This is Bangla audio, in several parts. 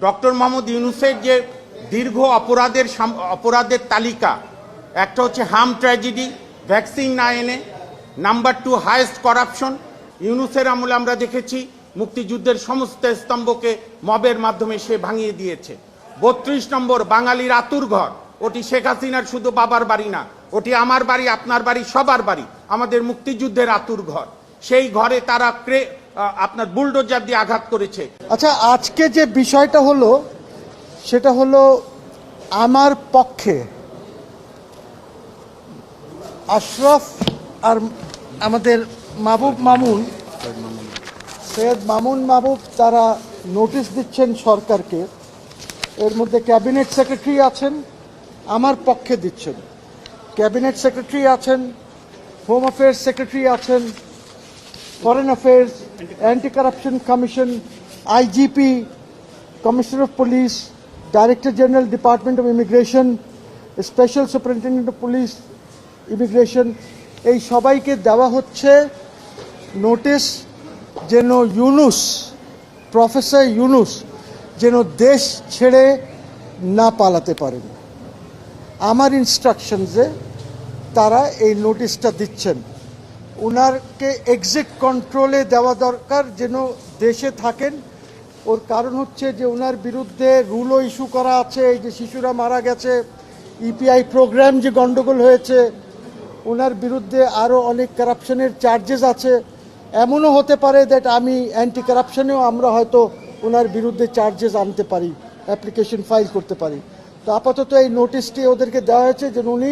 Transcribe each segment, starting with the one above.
ডক্টর মোহাম্মদ ইউনূসের যে দীর্ঘ অপরাধের তালিকা, একটা হচ্ছে হার্ম ট্র্যাজেডি, ভ্যাকসিন না এনে, নাম্বার 2 হাইয়েস্ট করাপশন। ইউনূসের আমলে আমরা দেখেছি মুক্তিযুদ্ধের সমস্ত স্তম্ভকে মবের মাধ্যমে সে ভাঙিয়ে দিয়েছে। 32 নম্বর বাঙালির আতুর ঘর, ওটি শেখ হাসিনার শুধু বাবার বাড়ি না, ওটি আমার বাড়ি, আপনার বাড়ি, সবার বাড়ি, আমাদের মুক্তিযুদ্ধের আতুর ঘর। সেই ঘরে তারা আপনার বুলডোজার দিয়ে আঘাত করেছে। আচ্ছা, আজকে যে বিষয়টা হলো সেটা হলো আমার পক্ষে আশরাফ আর আমাদের সৈয়দ মামুন তারা নোটিশ দিচ্ছেন সরকারকে। এর মধ্যে ক্যাবিনেট সেক্রেটারি আছেন, আমার পক্ষে দিচ্ছেন। ক্যাবিনেট সেক্রেটারি আছেন, হোম অ্যাফেয়ার্স সেক্রেটারি আছেন, foreign affairs, anti corruption commission, IGP, commissioner of police, director general department of immigration, special superintendent of police immigration, এই সবাইকে দেওয়া হচ্ছে নোটিশ যেন প্রফেসর ইউনূস যেন দেশ ছেড়ে না পালাতে পারেন। আমার ইনস্ট্রাকশনসে তারা এই নোটিশটা দিচ্ছেন। ওনারকে এক্সিট কন্ট্রোলে দেওয়া দরকার, যেন দেশে থাকেন। ওর কারণ হচ্ছে যে ওনার বিরুদ্ধে রুলও ইস্যু করা আছে, এই যে শিশুরা মারা গেছে, ইপিআই প্রোগ্রাম যে গন্ডগোল হয়েছে, ওনার বিরুদ্ধে আরও অনেক কারাপশনের চার্জেস আছে। এমনও হতে পারে দ্যাট আমি অ্যান্টি কারাপশনেও আমরা হয়তো ওনার বিরুদ্ধে চার্জেস আনতে পারি, অ্যাপ্লিকেশন ফাইল করতে পারি। তো আপাতত এই নোটিশটি ওদেরকে দেওয়া হয়েছে যেন উনি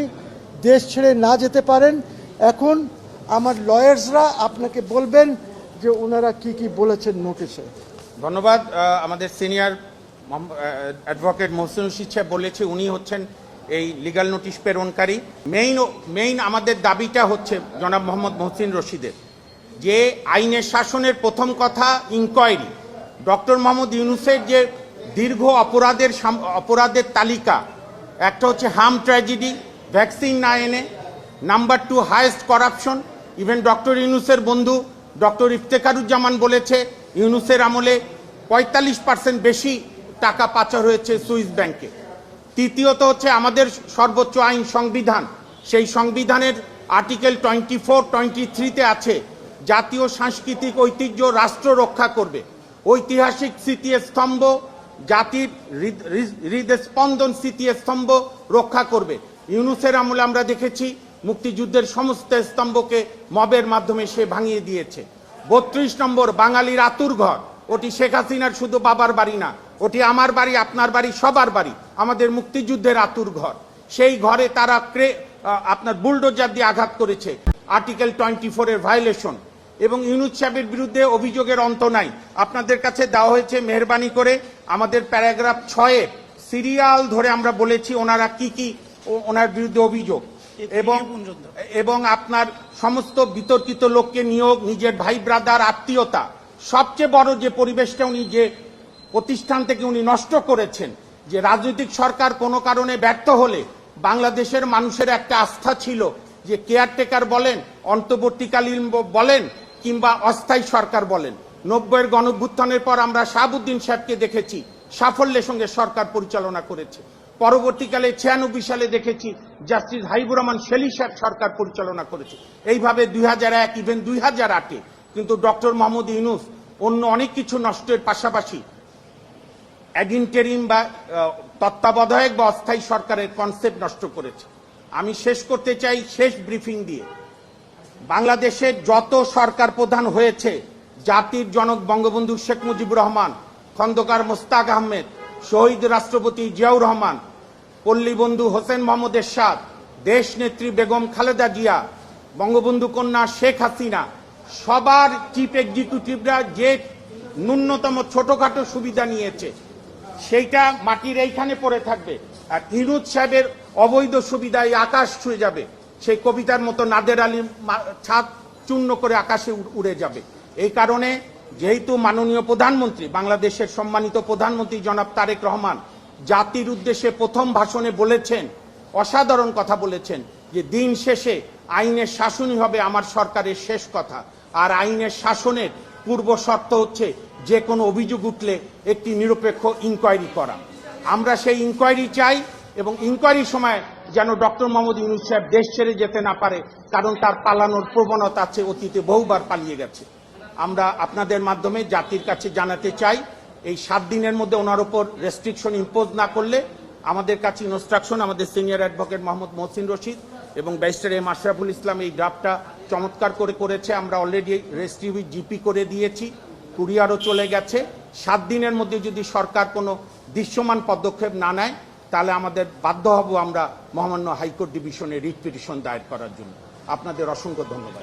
দেশ ছেড়ে না যেতে পারেন। এখন আমার লয়ার্সরা আপনাকে বলবেন যে ওনারা কি কি বলেছেন নোটিশে। ধন্যবাদ। আমাদের সিনিয়র অ্যাডভোকেট মহসিন রশিদ সাহেব বলেছে উনি হচ্ছেন এই লিগ্যাল নোটিশ প্রেরণকারী। মেইন আমাদের দাবিটা হচ্ছে জনাব মোহাম্মদ মহসিন রশিদের, যে আইনের শাসনের প্রথম কথা ইনকোয়ারি। ডক্টর মোহাম্মদ ইউনূসের যে দীর্ঘ অপরাধের তালিকা, একটা হচ্ছে হার্ম ট্র্যাজেডি, ভ্যাকসিন না এনে, number 2 highest corruption. Even doctor ইউনূসের বন্ধু ডক্টর ইফতেখারুজ্জামান বলেছে ইউনূসের আমলে 45% বেশি টাকা পাচার হয়েছে সুইস ব্যাংকে। তৃতীয়ত হচ্ছে আমাদের সর্বোচ্চ আইন সংবিধান, সেই সংবিধানের আর্টিকেল 24-23-তে আছে জাতীয় সাংস্কৃতিক ঐতিহ্য রাষ্ট্র রক্ষা করবে, ঐতিহাসিক স্মৃতিস্তম্ভ, জাতির হৃদস্পন্দন স্মৃতিস্তম্ভ রক্ষা করবে। ইউনূসের আমলে আমরা দেখেছি মুক্তিযুদ্ধের সমস্ত স্তম্ভকে মবের মাধ্যমে সে ভাঙিয়ে দিয়েছে। 32 নম্বর বাঙালির আতুর ঘর, ওটি শেখ হাসিনার শুধু বাবার বাড়ি না, ওটি আমার বাড়ি, আপনার বাড়ি, সবার বাড়ি, আমাদের মুক্তিযুদ্ধের আতুর ঘর। সেই ঘরে তারা আপনার বুলডোজার দিয়ে আঘাত করেছে, আর্টিকেল 24 এর ভায়োলেশন। এবং ইউনূস সাহেবের বিরুদ্ধে অভিযোগের অন্ত নাই। আপনাদের কাছে দেওয়া হয়েছে, মেহরবানি করে আমাদের প্যারাগ্রাফ 6-এ সিরিয়াল ধরে আমরা বলেছি ওনারা কি ওনার বিরুদ্ধে অভিযোগ, এবং আপনার সমস্ত বিতর্কিত লোককে নিয়োগ, নিজের ভাই ব্রাদার আত্মীয়তা, সবচেয়ে বড় যে পরিবেশটা উনি যে প্রতিষ্ঠান থেকে উনি নষ্ট করেছেন, যে রাজনৈতিক সরকার কোনো কারণে ব্যর্থ হলে বাংলাদেশের মানুষের একটা আস্থা ছিল যে কেয়ারটেকার বলেন, অন্তর্বর্তীকালীন বলেন, কিংবা অস্থায়ী সরকার বলেন। 90-এর গণঅভ্যুত্থানের পর আমরা শাহাবুদ্দিন সাহেবকে দেখেছি সাফল্যের সঙ্গে সরকার পরিচালনা করেছে। পরবর্তীকালে 96 সালে দেখেছি জাস্টিস হাবিবুর রহমান শেলী সাহেব সরকার পরিচালনা করেছে। এইভাবে 2001, ইভেন 2008-এ কিন্তু ডক্টর মোহাম্মদ ইউনূস অন্য অনেক কিছু নষ্টের পাশাপাশি অ্যাডিনটেরিম বা তত্ত্বাবধায়ক বা অস্থায়ী সরকারের কনসেপ্ট নষ্ট করেছে। আমি শেষ করতে চাই শেষ ব্রিফিং দিয়ে, বাংলাদেশের যত সরকার প্রধান হয়েছে, জাতির জনক বঙ্গবন্ধু শেখ মুজিবুর রহমান, খন্দকার মোস্তাক আহমেদ, শহীদ রাষ্ট্রপতি জিয়াউর রহমান, পল্লীবন্ধু হোসেন মোহাম্মদ এরশাদ, দেশ নেত্রী বেগম খালেদা জিয়া, বঙ্গবন্ধু কন্যা শেখ হাসিনা, সবার চিফ এক্সিকিউটিভরা যে ন্যূনতম ছোটখাটো সুবিধা নিয়েছে সেইটা মাটির এইখানে পড়ে থাকবে। আর ইউনূস সাহেবের অবৈধ সুবিধায় আকাশ ছুঁয়ে যাবে, সেই কবিতার মতো নাদের আলী ছাদ চূর্ণ করে আকাশে উড়ে যাবে। এই কারণে যেহেতু মাননীয় প্রধানমন্ত্রী, বাংলাদেশের সম্মানিত প্রধানমন্ত্রী জনাব তারেক রহমান জাতির উদ্দেশ্যে প্রথম ভাষণে বলেছেন, অসাধারণ কথা বলেছেন, যে দিন শেষে আইনের শাসনই হবে আমার সরকারের শেষ কথা। আর আইনের শাসনের পূর্ব শর্ত হচ্ছে যে কোনো অভিযোগ উঠলে একটি নিরপেক্ষ ইনকোয়ারি করা। আমরা সেই ইনকোয়ারি চাই এবং ইনকোয়ারির সময় যেন ডক্টর মোহাম্মদ ইউনূস সাহেব দেশ ছেড়ে যেতে না পারে, কারণ তার পালানোর প্রবণতা আছে, অতীতে বহুবার পালিয়ে গেছে। আমরা আপনাদের মাধ্যমে জাতির কাছে জানাতে চাই, এই 7 দিনের মধ্যে ওনার উপর রেস্ট্রিকশন ইম্পোজ না করলে আমাদের কাছে ইনস্ট্রাকশন, আমাদের সিনিয়র অ্যাডভোকেট মোহাম্মদ মহসিন রশিদ এবং ব্যারিস্টার এম আশরাফুল ইসলাম এই ড্রাফটটা চমৎকার করেছে। আমরা অলরেডি রেস্ট্রিবিউ জিপি করে দিয়েছি, কুরিয়ারও চলে গেছে। 7 দিনের মধ্যে যদি সরকার কোনো দৃশ্যমান পদক্ষেপ না নেয়, তাহলে আমাদের বাধ্য হব আমরা মহামান্য হাইকোর্ট ডিভিশনে রিট পিটিশন দায়ের করার জন্য। আপনাদের অসংখ্য ধন্যবাদ।